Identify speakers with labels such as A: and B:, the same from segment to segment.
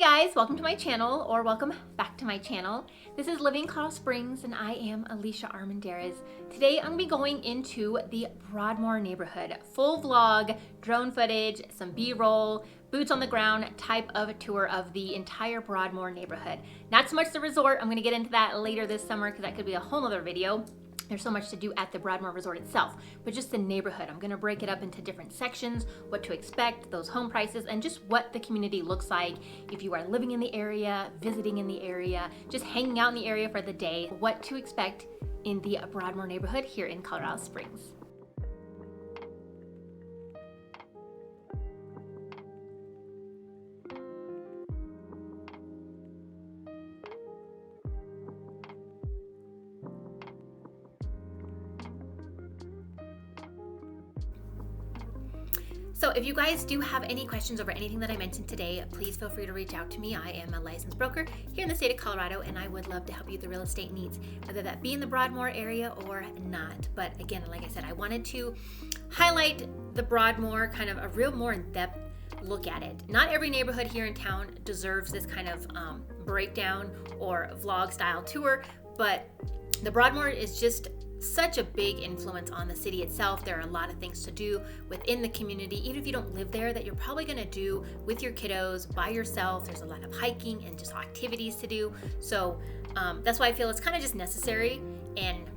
A: guys, welcome to my channel, or welcome back to my channel. This is Living Colorado Springs and I am Alicia Armendariz. Today I'm going to be going into the Broadmoor neighborhood. Full vlog, drone footage, some b-roll, boots on the ground type of a tour of the entire Broadmoor neighborhood. Not so much the resort, I'm going to get into that later this summer because that could be a whole other video. There's so much to do at the Broadmoor Resort itself, but just the neighborhood. I'm gonna break it up into different sections, what to expect, those home prices, and just what the community looks like if you are living in the area, visiting in the area, just hanging out in the area for the day, what to expect in the Broadmoor neighborhood here in Colorado Springs. So if you guys do have any questions over anything that I mentioned today, please feel free to reach out to me. I am a licensed broker here in the state of Colorado, and I would love to help you with the real estate needs, whether that be in the Broadmoor area or not. But again, like I said, I wanted to highlight the Broadmoor, kind of a real more in-depth look at it. Not every neighborhood here in town deserves this kind of breakdown or vlog style tour, but the Broadmoor is just such a big influence on the city itself. There are a lot of things to do within the community, even if you don't live there, that you're probably going to do with your kiddos, by yourself. There's a lot of hiking and just activities to do. So that's why I feel it's kind of just necessary and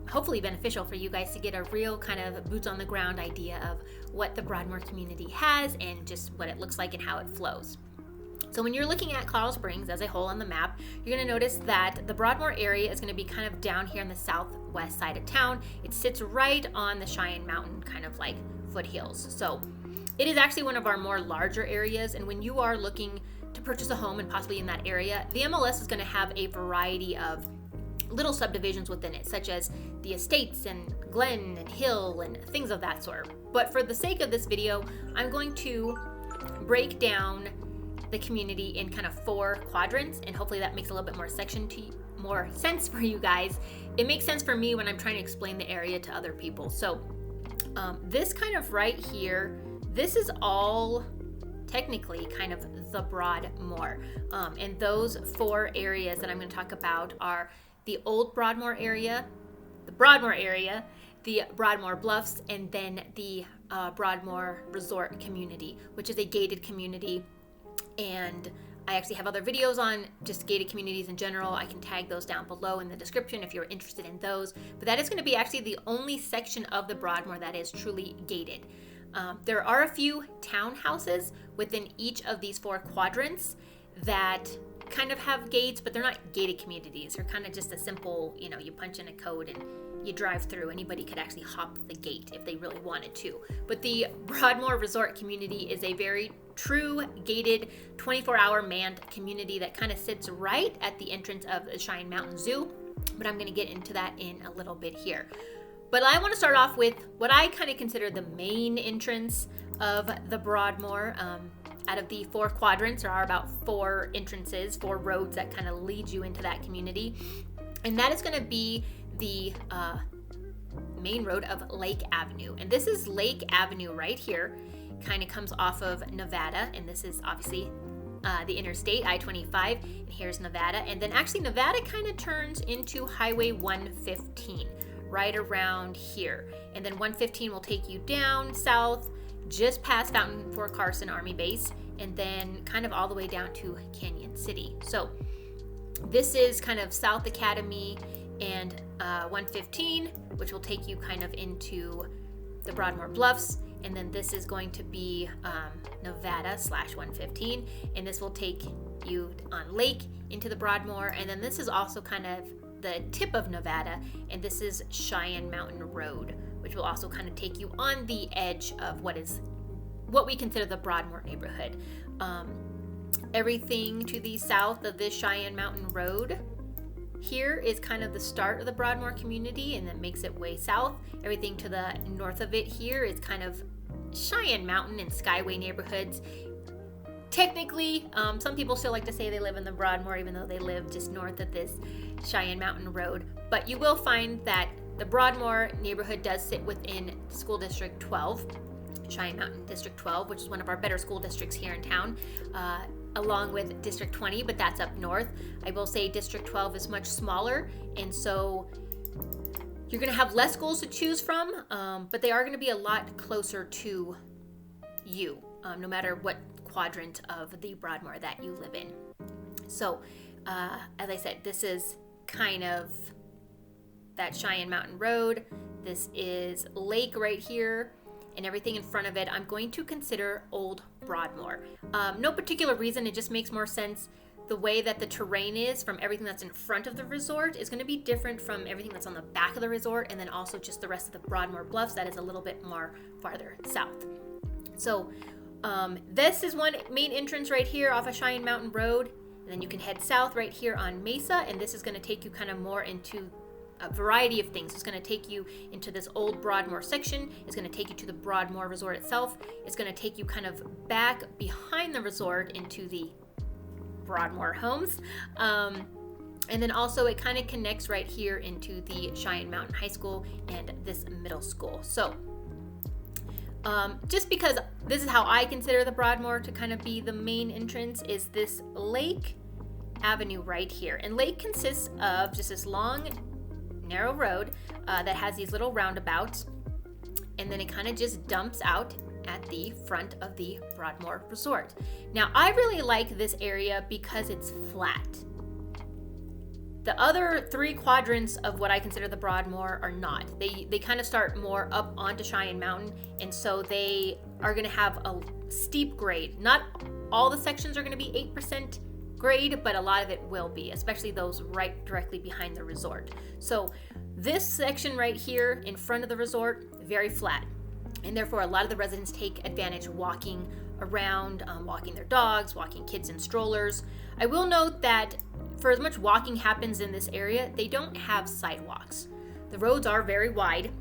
A: hopefully beneficial for you guys to get a real kind of boots on the ground idea of what the Broadmoor community has and just what it looks like and how it flows. So when you're looking at Colorado Springs as a whole on the map, you're going to notice that the Broadmoor area is going to be kind of down here on the southwest side of town. It sits right on the Cheyenne Mountain kind of like foothills. So it is actually one of our more larger areas, and when you are looking to purchase a home and possibly in that area, the MLS is going to have a variety of little subdivisions within it, such as the estates and Glen and Hill and things of that sort. But for the sake of this video, I'm going to break down the community in kind of 4 quadrants, and hopefully that makes a little bit more sense for you guys. It makes sense for me when I'm trying to explain the area to other people. So this kind of right here, this is all technically kind of the Broadmoor, and those 4 areas that I'm going to talk about are the old Broadmoor area, the Broadmoor area, the Broadmoor Bluffs, and then the Broadmoor Resort community, which is a gated community. And I actually have other videos on just gated communities in general. I can tag those down below in the description if you're interested in those. But that is going to be actually the only section of the Broadmoor that is truly gated. There are a few townhouses within each of these 4 quadrants that kind of have gates, but they're not gated communities. They're kind of just a simple, you punch in a code and you drive through. Anybody could actually hop the gate if they really wanted to. But the Broadmoor Resort community is a very true gated 24-hour manned community that kind of sits right at the entrance of the Cheyenne Mountain Zoo. But I'm going to get into that in a little bit here. But I want to start off with what I kind of consider the main entrance of the Broadmoor. Out of the 4 quadrants, there are about 4 entrances, 4 roads that kind of lead you into that community. And that is going to be the main road of Lake Avenue. And this is Lake Avenue right here. Kind of comes off of Nevada, and this is obviously the interstate, I-25, and here's Nevada. And then actually Nevada kind of turns into Highway 115 right around here. And then 115 will take you down south, just past Fountain Fort Carson Army Base, and then kind of all the way down to Canyon City. So this is kind of South Academy and 115, which will take you kind of into the Broadmoor Bluffs. And then this is going to be Nevada/115, and this will take you on Lake into the Broadmoor. And then this is also kind of the tip of Nevada, and this is Cheyenne Mountain Road, which will also kind of take you on the edge of what we consider the Broadmoor neighborhood. Everything to the south of this Cheyenne Mountain Road here is kind of the start of the Broadmoor community, and then makes it way south. Everything to the north of it here is kind of Cheyenne Mountain and Skyway neighborhoods. Technically, some people still like to say they live in the Broadmoor, even though they live just north of this Cheyenne Mountain Road. But you will find that the Broadmoor neighborhood does sit within School District 12. Cheyenne Mountain District 12, which is one of our better school districts here in town, along with District 20, but that's up north. I will say District 12 is much smaller, and so you're going to have less schools to choose from, but they are going to be a lot closer to you, no matter what quadrant of the Broadmoor that you live in. So, as I said, this is kind of that Cheyenne Mountain Road. This is Lake right here, and everything in front of it I'm going to consider Old Broadmoor. No particular reason, it just makes more sense. The way that the terrain is from everything that's in front of the resort is going to be different from everything that's on the back of the resort, and then also just the rest of the Broadmoor Bluffs that is a little bit more farther south. So this is one main entrance right here off of Cheyenne Mountain Road, and then you can head south right here on Mesa, and this is going to take you kind of more into a variety of things. It's going to take you into this old Broadmoor section. It's going to take you to the Broadmoor Resort itself. It's going to take you kind of back behind the resort into the Broadmoor homes. And then also it kind of connects right here into the Cheyenne Mountain High School and this middle school. So just because this is how I consider the Broadmoor to kind of be the main entrance, is this Lake Avenue right here. And Lake consists of just this long, narrow road that has these little roundabouts, and then it kind of just dumps out at the front of the Broadmoor Resort. Now, I really like this area because it's flat. The other three quadrants of what I consider the Broadmoor are not. They kind of start more up onto Cheyenne Mountain, and so they are going to have a steep grade. Not all the sections are going to be 8% grade, but a lot of it will be, especially those right directly behind the resort. So this section right here in front of the resort, very flat. And therefore, a lot of the residents take advantage walking around, walking their dogs, walking kids in strollers. I will note that for as much walking happens in this area, they don't have sidewalks. The roads are very wide,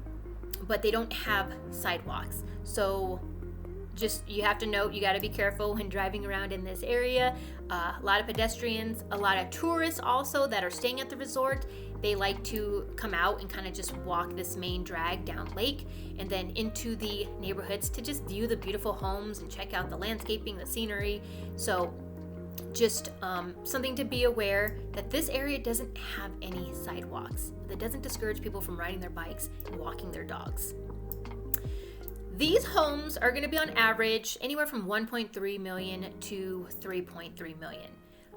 A: but they don't have sidewalks. So just, you have to note, you got to be careful when driving around in this area. A lot of pedestrians, a lot of tourists also that are staying at the resort. They like to come out and kind of just walk this main drag down Lake and then into the neighborhoods to just view the beautiful homes and check out the landscaping, the scenery. So just something to be aware that this area doesn't have any sidewalks. That doesn't discourage people from riding their bikes and walking their dogs. These homes are going to be on average anywhere from 1.3 million to 3.3 million.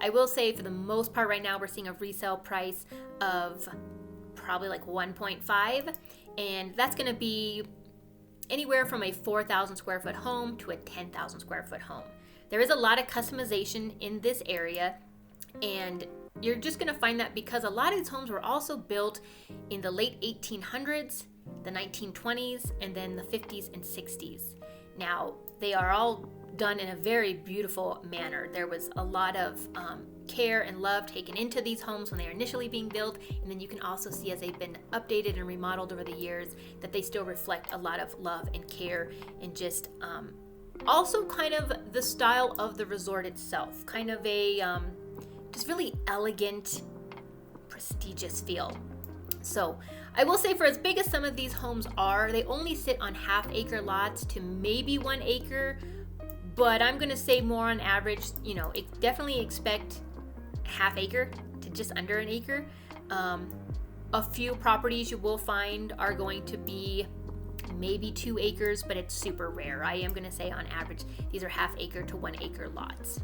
A: I will say for the most part right now we're seeing a resale price of probably like 1.5, and that's going to be anywhere from a 4,000 square foot home to a 10,000 square foot home. There is a lot of customization in this area, and you're just going to find that because a lot of these homes were also built in the late 1800s, the 1920s, and then the 50s and 60s. Now, they are all done in a very beautiful manner. There was a lot of care and love taken into these homes when they are initially being built, and then you can also see as they've been updated and remodeled over the years that they still reflect a lot of love and care, and just also kind of the style of the resort itself, kind of a just really elegant, prestigious feel. So I will say, for as big as some of these homes are, they only sit on half-acre lots to maybe 1 acre, but I'm going to say more on average, definitely expect half acre to just under an acre. A few properties you will find are going to be maybe 2 acres, but it's super rare. I am going to say on average, these are half acre to 1 acre lots.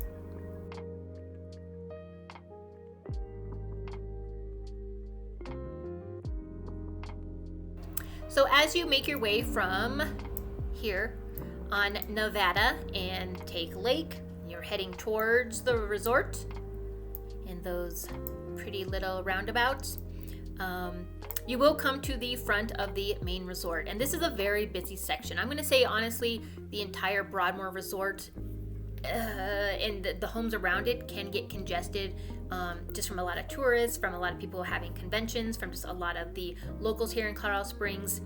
A: So as you make your way from here on Nevada and take Lake, you're heading towards the resort and those pretty little roundabouts. You will come to the front of the main resort, and this is a very busy section. I'm going to say honestly, the entire Broadmoor Resort and the homes around it can get congested, just from a lot of tourists, from a lot of people having conventions, from just a lot of the locals here in Colorado Springs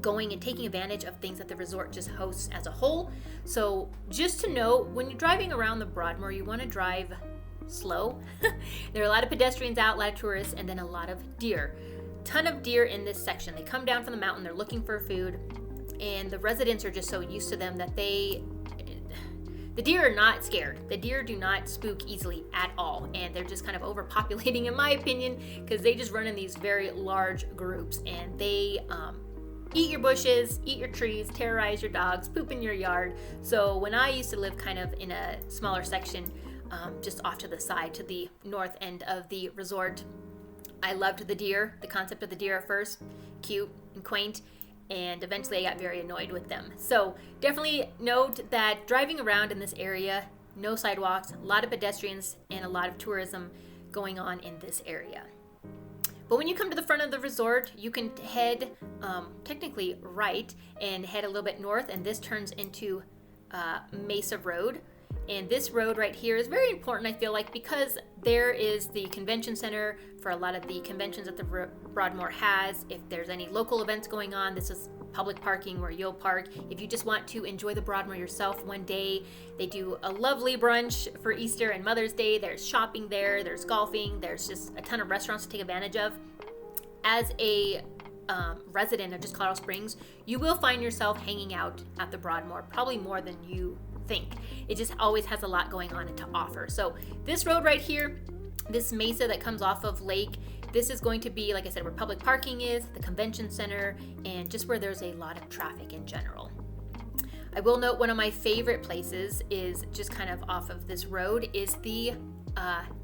A: going and taking advantage of things that the resort just hosts as a whole. So just to know, when you're driving around the Broadmoor, you want to drive slow. There are a lot of pedestrians out, a lot of tourists, and then a lot of deer. Ton of deer in this section. They come down from the mountain, they're looking for food, and the residents are just so used to them that the deer are not scared. The deer do not spook easily at all, and they're just kind of overpopulating, in my opinion, because they just run in these very large groups, and they eat your bushes, eat your trees, terrorize your dogs, poop in your yard. So when I used to live kind of in a smaller section, just off to the side, to the north end of the resort, I loved the deer, the concept of the deer at first, cute and quaint, and eventually I got very annoyed with them. So definitely note that driving around in this area, no sidewalks, a lot of pedestrians, and a lot of tourism going on in this area. But when you come to the front of the resort, you can head technically right and head a little bit north, and this turns into Mesa Road. And this road right here is very important, I feel like, because there is the convention center for a lot of the conventions that the Broadmoor has. If there's any local events going on, this is public parking where you'll park. If you just want to enjoy the Broadmoor yourself one day, they do a lovely brunch for Easter and Mother's Day. There's shopping there, there's golfing, there's just a ton of restaurants to take advantage of. As a resident of just Colorado Springs, you will find yourself hanging out at the Broadmoor, probably more than you think. It just always has a lot going on and to offer. So this road right here, this mesa that comes off of Lake, this is going to be, like I said, where public parking is, the convention center, and just where there's a lot of traffic in general. I will note one of my favorite places is just kind of off of this road is the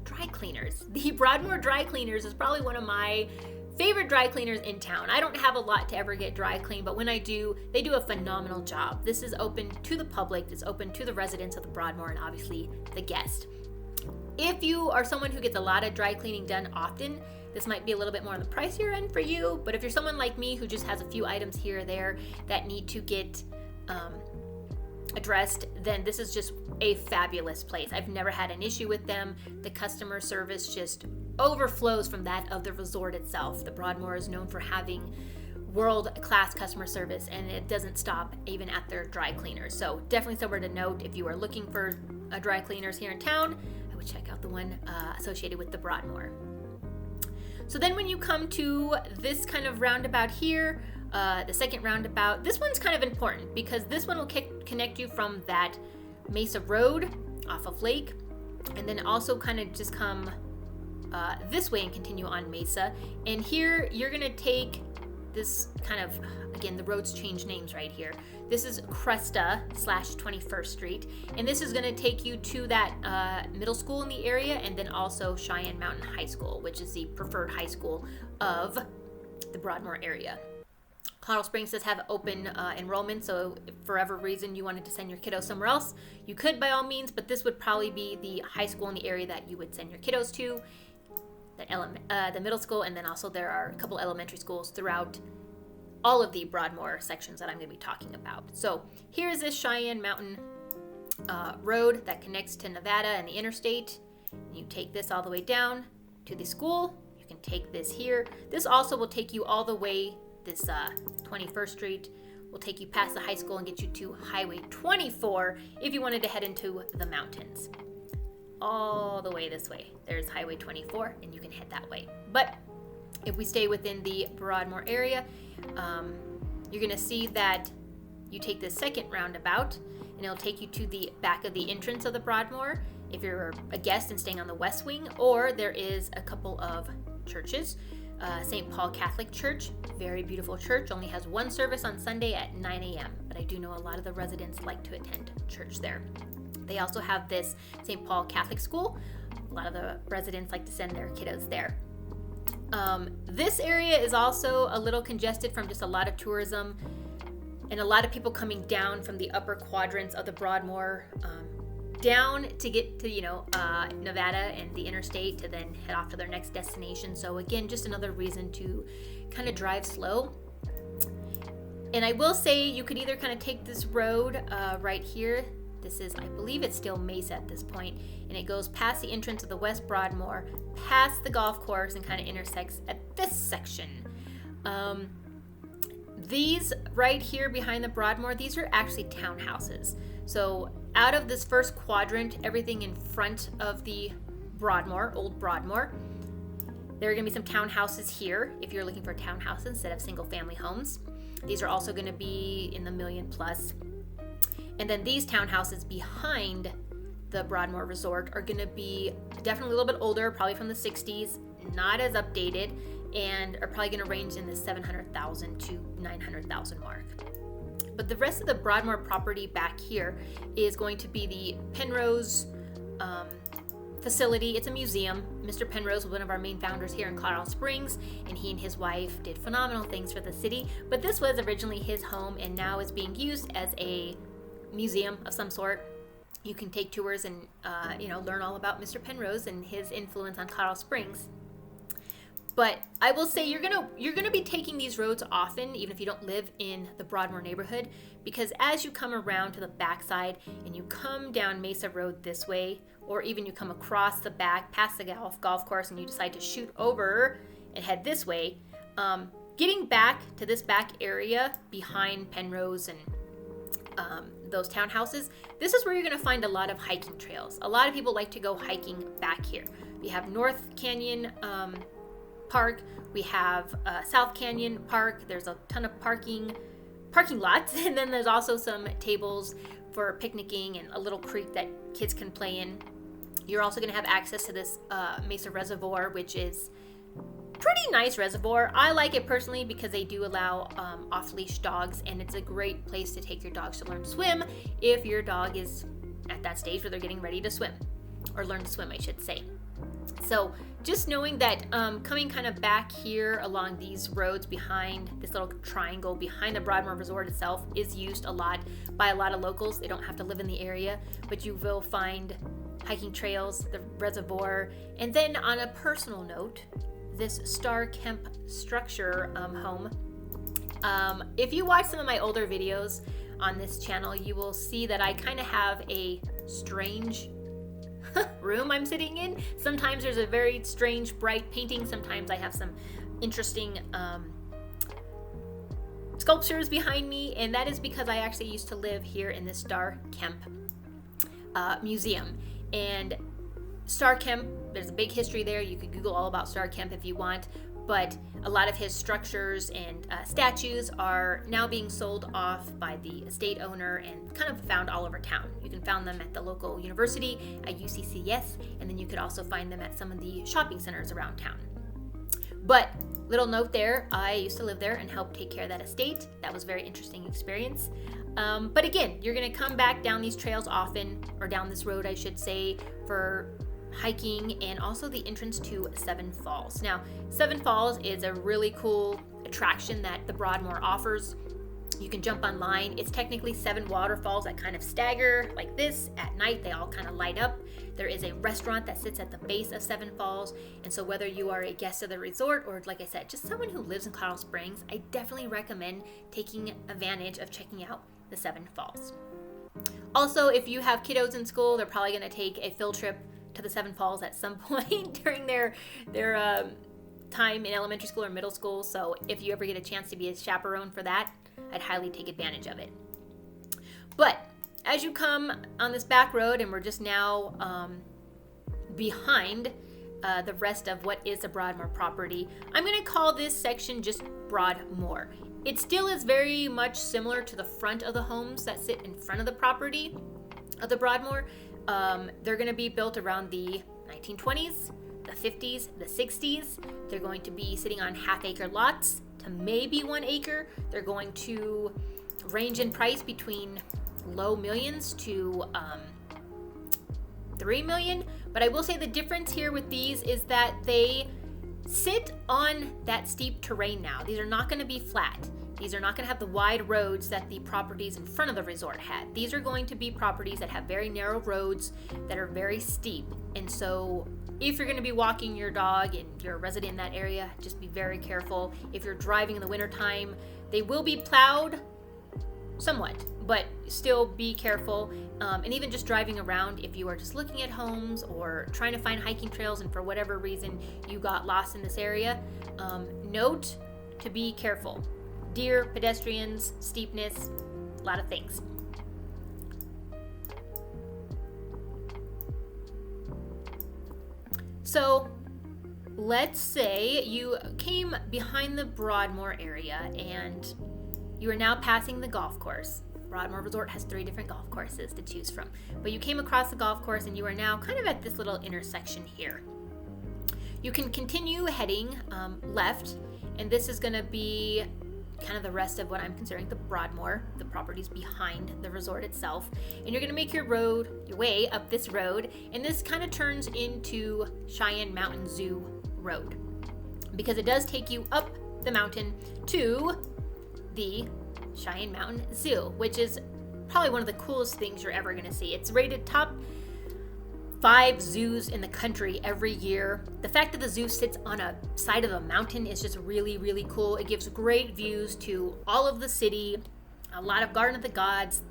A: dry cleaners. The Broadmoor dry cleaners is probably one of my favorite dry cleaners in town. I don't have a lot to ever get dry cleaned, but when I do, they do a phenomenal job. This is open to the public, it's open to the residents of the Broadmoor, and obviously the guest. If you are someone who gets a lot of dry cleaning done often, this might be a little bit more on the pricier end for you, but if you're someone like me who just has a few items here or there that need to get addressed, then this is just a fabulous place. I've never had an issue with them. The customer service just overflows from that of the resort itself. The Broadmoor is known for having world-class customer service, and it doesn't stop even at their dry cleaners. So definitely somewhere to note if you are looking for dry cleaners here in town, I would check out the one associated with the Broadmoor. So then when you come to this kind of roundabout here, the second roundabout, this one's kind of important because this one will connect you from that Mesa Road off of Lake, and then also kind of just come this way and continue on Mesa. And here you're gonna take this kind of, again, the roads change names right here. This is Cresta / 21st Street, and this is gonna take you to that middle school in the area, and then also Cheyenne Mountain High School, which is the preferred high school of the Broadmoor area. Colorado Springs does have open enrollment, so if for whatever reason you wanted to send your kiddo somewhere else, you could by all means, but this would probably be the high school in the area that you would send your kiddos to. The middle school, and then also there are a couple elementary schools throughout all of the Broadmoor sections that I'm going to be talking about. So here's this Cheyenne Mountain road that connects to Nevada and the interstate. You take this all the way down to the school. You can take this here. This also will take you all the way, this 21st Street will take you past the high school and get you to Highway 24 if you wanted to head into the mountains. All the way this way. There's Highway 24, and you can head that way. But if we stay within the Broadmoor area, you're going to see that you take this second roundabout, and it'll take you to the back of the entrance of the Broadmoor if you're a guest and staying on the west wing, or there is a couple of churches. St. Paul Catholic Church, very beautiful church, only has one service on Sunday at 9 a.m., but I do know a lot of the residents like to attend church there. They also have this St. Paul Catholic School. A lot of the residents like to send their kiddos there. This area is also a little congested from just a lot of tourism and a lot of people coming down from the upper quadrants of the Broadmoor down to get to, Nevada and the interstate to then head off to their next destination. So again, just another reason to kind of drive slow. And I will say you could either kind of take this road right here. This is, I believe it's still Mesa at this point, and it goes past the entrance of the West Broadmoor, past the golf course, and kind of intersects at this section. These right here behind the Broadmoor, these are actually townhouses. So out of this first quadrant, everything in front of the Broadmoor, Old Broadmoor, there are going to be some townhouses here if you're looking for a townhouse instead of single family homes. These are also going to be in the million plus. And then these townhouses behind the Broadmoor Resort are going to be definitely a little bit older, probably from the 60s, not as updated, and are probably going to range in the 700,000 to 900,000 mark. But the rest of the Broadmoor property back here is going to be the Penrose facility. It's a museum. Mr. Penrose was one of our main founders here in Colorado Springs, and he and his wife did phenomenal things for the city. But this was originally his home and now is being used as a museum of some sort. You can take tours and learn all about Mr. Penrose and his influence on Colorado Springs. But I will say you're gonna be taking these roads often, even if you don't live in the Broadmoor neighborhood, because as you come around to the backside and you come down Mesa Road this way, or even you come across the back past the golf course and you decide to shoot over and head this way, getting back to this back area behind Penrose and those townhouses, this is where you're going to find a lot of hiking trails. A lot of people like to go hiking back here. We have North Canyon Park, we have South Canyon Park. There's a ton of parking lots, and then there's also some tables for picnicking and a little creek that kids can play in. You're also going to have access to this Mesa Reservoir, which is pretty nice reservoir. I like it personally because they do allow off-leash dogs, and it's a great place to take your dogs to learn to swim if your dog is at that stage where they're getting ready to swim, or learn to swim, I should say. So just knowing that coming kind of back here along these roads behind this little triangle behind the Broadmoor Resort itself is used a lot by a lot of locals. They don't have to live in the area, but you will find hiking trails, the reservoir, and then on a personal note, this Star Kemp structure home. If you watch some of my older videos on this channel, you will see that I kind of have a strange room I'm sitting in. Sometimes there's a very strange bright painting. Sometimes I have some interesting sculptures behind me, and that is because I actually used to live here in this Star Kemp museum. And Star Kemp, there's a big history there. You could Google all about Star Kemp if you want, but a lot of his structures and statues are now being sold off by the estate owner and kind of found all over town. You can find them at the local university, at UCCS, and then you could also find them at some of the shopping centers around town. But little note there, I used to live there and help take care of that estate. That was a very interesting experience. But again, you're gonna come back down these trails often, or down this road, I should say, for hiking, and also the entrance to Seven Falls. Now, Seven Falls is a really cool attraction that the Broadmoor offers. You can jump online. It's technically 7 waterfalls that kind of stagger like this. At night, they all kind of light up. There is a restaurant that sits at the base of Seven Falls, and so whether you are a guest of the resort or, like I said, just someone who lives in Colorado Springs, I definitely recommend taking advantage of checking out the Seven Falls. Also, if you have kiddos in school, they're probably going to take a field trip to the Seven Falls at some point during their time in elementary school or middle school. So if you ever get a chance to be a chaperone for that, I'd highly take advantage of it. But as you come on this back road, and we're just now behind the rest of what is the Broadmoor property, I'm going to call this section just Broadmoor. It still is very much similar to the front of the homes that sit in front of the property of the Broadmoor. They're going to be built around the 1920s, the 50s, the 60s. They're going to be sitting on half-acre lots to maybe 1 acre. They're going to range in price between low millions to 3 million. But I will say the difference here with these is that they sit on that steep terrain now. These are not going to be flat. These are not going to have the wide roads that the properties in front of the resort had. These are going to be properties that have very narrow roads that are very steep. And so if you're going to be walking your dog and you're a resident in that area, just be very careful. If you're driving in the wintertime, they will be plowed somewhat, but still be careful. And even just driving around, if you are just looking at homes or trying to find hiking trails and for whatever reason you got lost in this area, note to be careful. Deer, pedestrians, steepness, a lot of things. So let's say you came behind the Broadmoor area and you are now passing the golf course. Broadmoor Resort has 3 different golf courses to choose from. But you came across the golf course and you are now kind of at this little intersection here. You can continue heading left, and this is going to be kind of the rest of what I'm considering the Broadmoor, the properties behind the resort itself. And you're going to make your way up this road, and this kind of turns into Cheyenne Mountain Zoo Road, because it does take you up the mountain to the Cheyenne Mountain Zoo, which is probably one of the coolest things you're ever going to see. It's rated top 5 zoos in the country every year. The fact that the zoo sits on a side of a mountain is just really, really cool. It gives great views to all of the city, a lot of Garden of the Gods,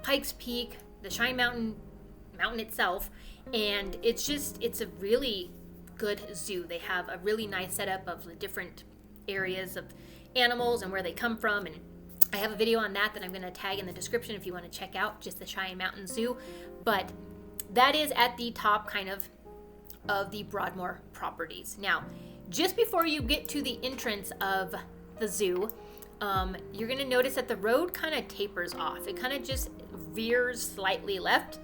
A: Pikes Peak, the Cheyenne Mountain itself, and it's a really good zoo. They have a really nice setup of the different areas of animals and where they come from, and I have a video on that I'm going to tag in the description if you want to check out just the Cheyenne Mountain Zoo. But that is at the top kind of the Broadmoor properties. Now, just before you get to the entrance of the zoo, you're going to notice that the road kind of tapers off. It kind of just veers slightly left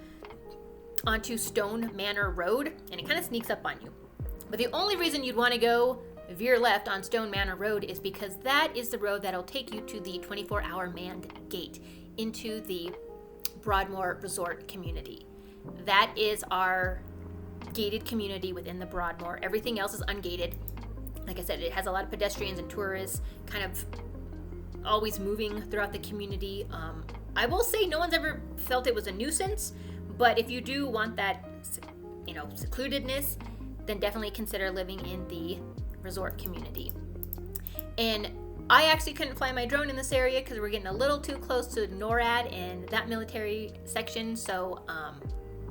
A: onto Stone Manor Road, and it kind of sneaks up on you. But the only reason you'd want to go veer left on Stone Manor Road is because that is the road that'll take you to the 24-hour manned gate into the Broadmoor Resort community. That is our gated community within the Broadmoor. Everything else is ungated. Like I said, it has a lot of pedestrians and tourists kind of always moving throughout the community. I will say no one's ever felt it was a nuisance, but if you do want that, secludedness, then definitely consider living in the resort community. And I actually couldn't fly my drone in this area because we're getting a little too close to NORAD and that military section, so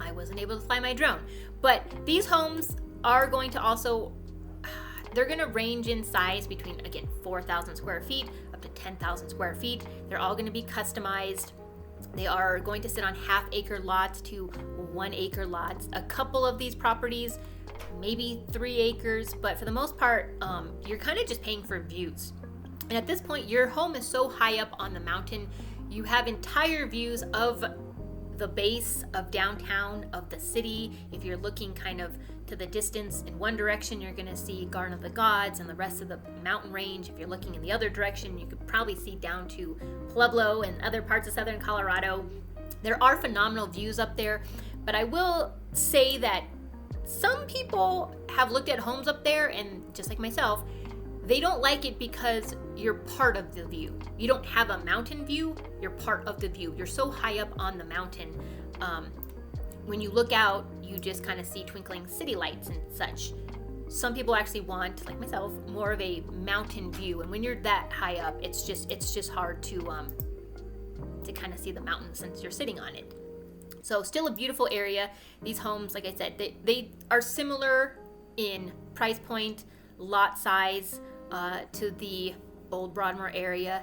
A: I wasn't able to fly my drone. But these homes are going to also, they're going to range in size between, again, 4,000 square feet up to 10,000 square feet. They're all going to be customized. They are going to sit on half-acre lots to 1-acre lots. A couple of these properties, maybe 3 acres, but for the most part, you're kind of just paying for views. And at this point, your home is so high up on the mountain, you have entire views of the base of downtown, of the city. If you're looking kind of to the distance in one direction, you're going to see Garden of the Gods and the rest of the mountain range. If you're looking in the other direction, you could probably see down to Pueblo and other parts of southern Colorado. There are phenomenal views up there, but I will say that some people have looked at homes up there, and just like myself, they don't like it because you're part of the view. You don't have a mountain view, you're part of the view. You're so high up on the mountain. When you look out, you just kind of see twinkling city lights and such. Some people actually want, like myself, more of a mountain view. And when you're that high up, it's just hard to kind of see the mountain since you're sitting on it. So still a beautiful area. These homes, like I said, they are similar in price point, lot size to the old Broadmoor area,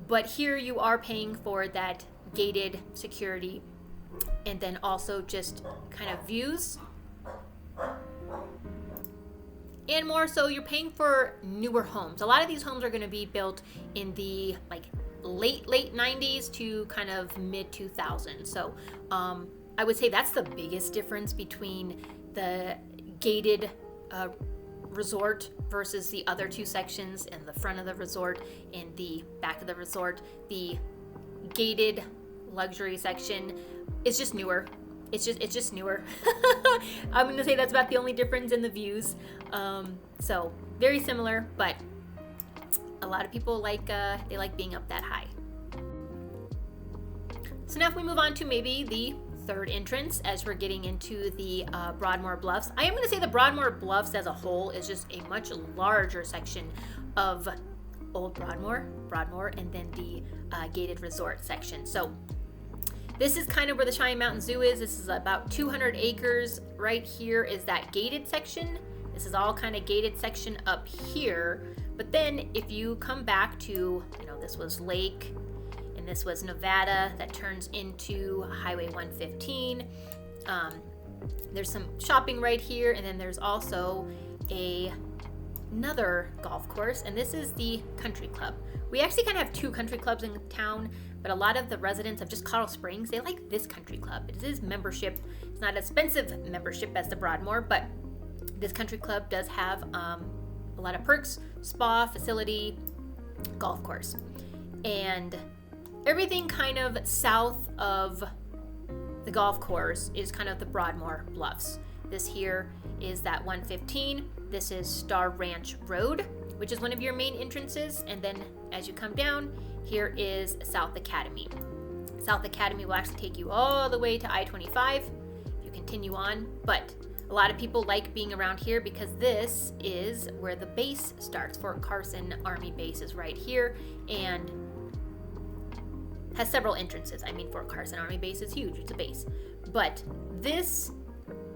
A: but here you are paying for that gated security and then also just kind of views. And more so, you're paying for newer homes. A lot of these homes are going to be built in the late 90s to kind of mid 2000s. So I would say that's the biggest difference between the gated resort versus the other 2 sections in the front of the resort and the back of the resort. The gated luxury section is just newer. It's just newer. I'm going to say that's about the only difference in the views. So very similar, but a lot of people they like being up that high. So now if we move on to maybe the third entrance as we're getting into the Broadmoor Bluffs. I am going to say the Broadmoor Bluffs as a whole is just a much larger section of Old Broadmoor, and then the gated resort section. So this is kind of where the Cheyenne Mountain Zoo is. This is about 200 acres. Right here is that gated section. This is all kind of gated section up here. But then if you come back to, this was Lake, and this was Nevada that turns into Highway 115. There's some shopping right here, and then there's also a another golf course, and this is the Country Club. We actually kind of have two country clubs in town, but a lot of the residents of just Colorado Springs, they like this country club. It is membership. It's not expensive membership as the Broadmoor, but this country club does have a lot of perks, spa, facility, golf course. And everything kind of south of the golf course is kind of the Broadmoor Bluffs. This here is that 115. This is Star Ranch Road, which is one of your main entrances. And then as you come down, here is South Academy. South Academy will actually take you all the way to I-25 if you continue on. But a lot of people like being around here because this is where the base starts. Fort Carson Army Base is right here and has several entrances. I mean, Fort Carson Army Base is huge. It's a base. But this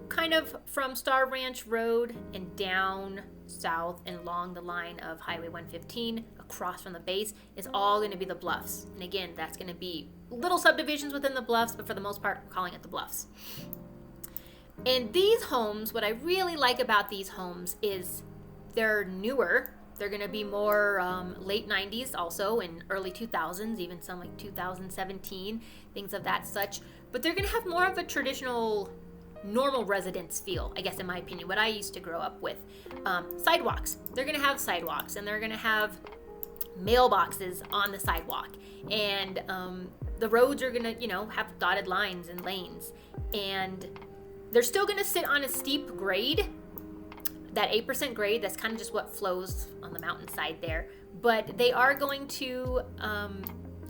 A: kind of from Star Ranch Road and down south and along the line of Highway 115 across from the base is all going to be the Bluffs. And again, that's going to be little subdivisions within the Bluffs, but for the most part, we're calling it the Bluffs. And these homes, what I really like about these homes is they're newer. They're going to be more late 90s also and early 2000s, even some like 2017, things of that such. But they're going to have more of a traditional normal residence feel, I guess, in my opinion, what I used to grow up with. Sidewalks. They're going to have sidewalks, and they're going to have mailboxes on the sidewalk. And the roads are going to, have dotted lines and lanes. And they're still going to sit on a steep grade, that 8% grade. That's kind of just what flows on the mountainside there. But they are going to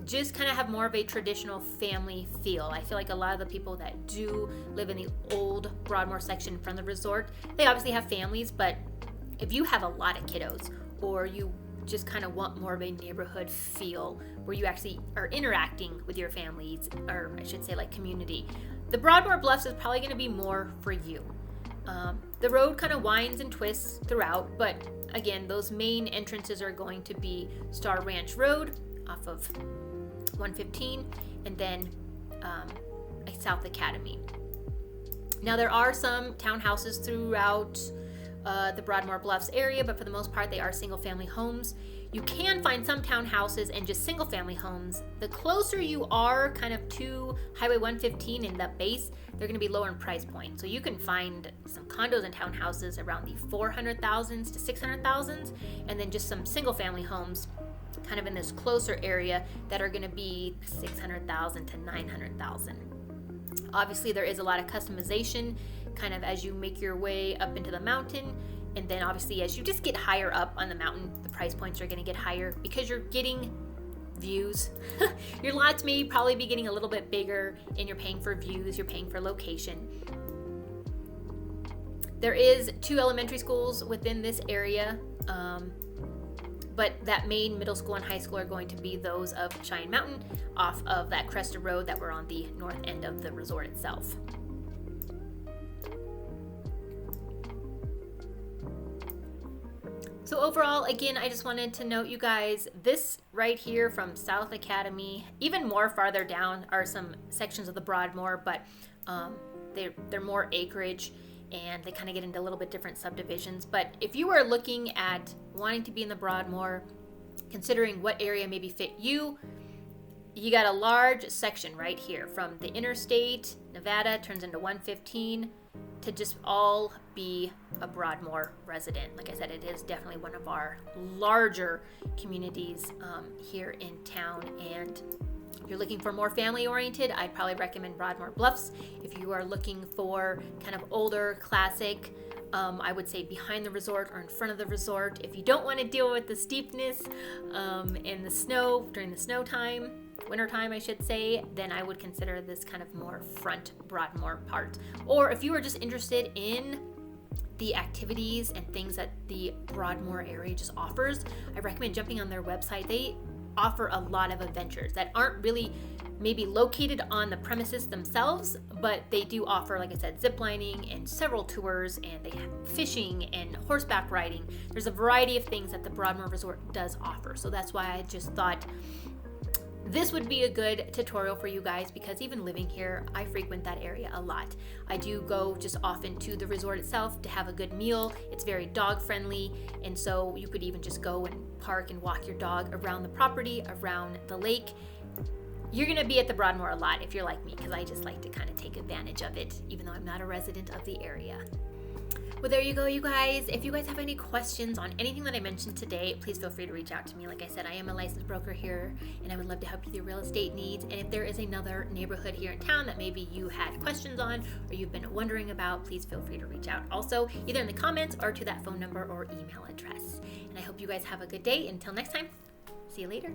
A: just kind of have more of a traditional family feel. I feel like a lot of the people that do live in the old Broadmoor section from the resort, they obviously have families, but if you have a lot of kiddos or you just kind of want more of a neighborhood feel where you actually are interacting with your families, or I should say like community, the Broadmoor Bluffs is probably going to be more for you. The road kind of winds and twists throughout, but again, those main entrances are going to be Star Ranch Road off of 115 and then South Academy. Now there are some townhouses throughout the Broadmoor Bluffs area, but for the most part they are single family homes. You can find some townhouses and just single family homes. The closer you are kind of to Highway 115 in the base, they're going to be lower in price point. So you can find some condos and townhouses around the 400,000s to 600,000s, and then just some single family homes kind of in this closer area that are going to be 600,000 to 900,000. Obviously there is a lot of customization kind of as you make your way up into the mountain, and then obviously as you just get higher up on the mountain, the price points are going to get higher because you're getting views. Your lots may probably be getting a little bit bigger, and you're paying for views, you're paying for location. There is 2 elementary schools within this area, but that main middle school and high school are going to be those of Cheyenne Mountain off of that Crested Road that we're on the north end of the resort itself. So overall, again, I just wanted to note, you guys, this right here from South Academy, even more farther down are some sections of the Broadmoor, but they're more acreage and they kind of get into a little bit different subdivisions. But if you are looking at wanting to be in the Broadmoor, considering what area maybe fit you, you got a large section right here from the interstate, Nevada turns into 115, to just all be a Broadmoor resident. Like I said, it is definitely one of our larger communities here in town. And if you're looking for more family oriented, I'd probably recommend Broadmoor Bluffs. If you are looking for kind of older, classic, I would say behind the resort or in front of the resort. If you don't want to deal with the steepness and the snow during the snow time, winter time I should say, then I would consider this kind of more front Broadmoor part. Or if you are just interested in the activities and things that the Broadmoor area just offers, I recommend jumping on their website. They offer a lot of adventures that aren't really maybe located on the premises themselves, but they do offer, like I said, zip lining and several tours, and they have fishing and horseback riding. There's a variety of things that the Broadmoor Resort does offer. So that's why I just thought This would be a good tutorial for you guys because even living here, I frequent that area a lot. I do go just often to the resort itself to have a good meal. It's very dog friendly, and so you could even just go and park and walk your dog around the property, around the lake. You're gonna be at the Broadmoor a lot if you're like me, because I just like to kind of take advantage of it, even though I'm not a resident of the area. Well, there you go, you guys. If you guys have any questions on anything that I mentioned today, please feel free to reach out to me. Like I said, I am a licensed broker here, and I would love to help you with your real estate needs. And if there is another neighborhood here in town that maybe you had questions on or you've been wondering about, please feel free to reach out. Also, either in the comments or to that phone number or email address. And I hope you guys have a good day. Until next time, see you later.